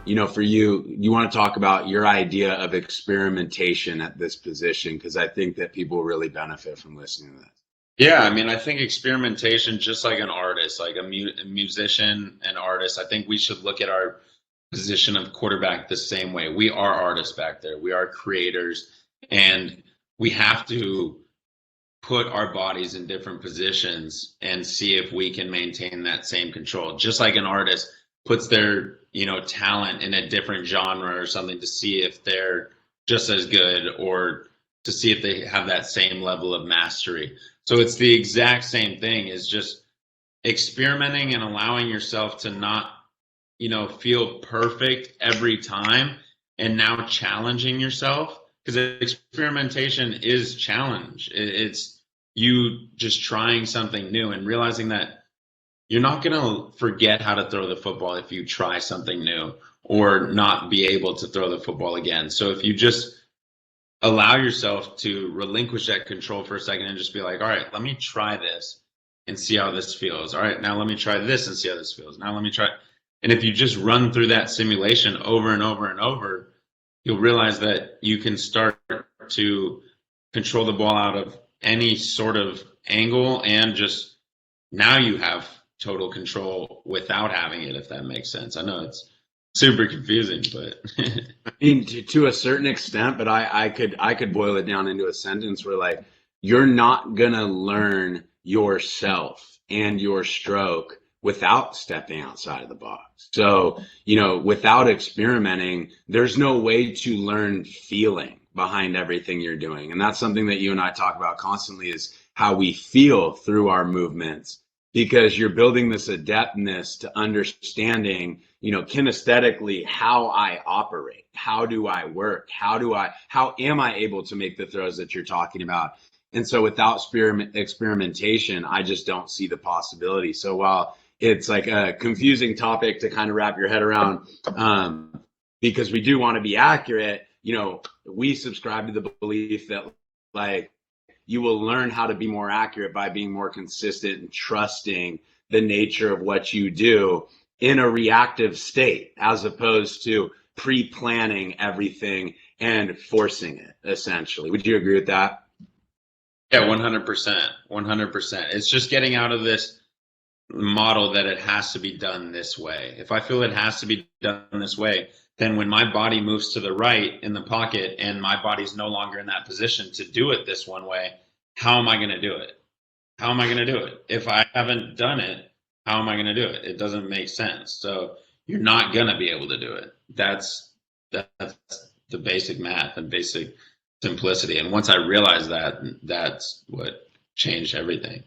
You know, for you, you want to talk about your idea of experimentation at this position, because I think that people really benefit from listening to that. Yeah, I mean, I think experimentation, just like an artist, like a musician and artist, I think we should look at our position of quarterback the same way. We are artists back there. We are creators, and we have to put our bodies in different positions and see if we can maintain that same control. Just like an artist puts their, talent in a different genre or something to see if they're just as good or to see if they have that same level of mastery. So it's the exact same thing, is just experimenting and allowing yourself to not, feel perfect every time, and now challenging yourself, because experimentation is challenge. It's you just trying something new and realizing that you're not going to forget how to throw the football if you try something new, or not be able to throw the football again. So if you just allow yourself to relinquish that control for a second and just be like, all right, let me try this and see how this feels. All right, now let me try this and see how this feels. Now let me try. And if you just run through that simulation over and over and over, you'll realize that you can start to control the ball out of any sort of angle, and just now you have total control without having it, if that makes sense. I know it's super confusing, but I mean, to a certain extent, but I could boil it down into a sentence where, like, you're not gonna learn yourself and your stroke without stepping outside of the box. So, without experimenting, there's no way to learn feeling behind everything you're doing. And that's something that you and I talk about constantly, is how we feel through our movements, because you're building this adeptness to understanding, kinesthetically, how I operate, how do I work, how am I able to make the throws that you're talking about. And so without experimentation, I just don't see the possibility. So while it's like a confusing topic to kind of wrap your head around, because we do want to be accurate, we subscribe to the belief that, like, you will learn how to be more accurate by being more consistent and trusting the nature of what you do in a reactive state, as opposed to pre-planning everything and forcing it, essentially. Would you agree with that? Yeah, 100%. 100%. It's just getting out of this model that it has to be done this way. If I feel it has to be done this way, then when my body moves to the right in the pocket and my body's no longer in that position to do it this one way, how am I going to do it? How am I going to do it? If I haven't done it, how am I going to do it? It doesn't make sense. So you're not going to be able to do it. That's the basic math and basic simplicity. And once I realized that, that's what changed everything.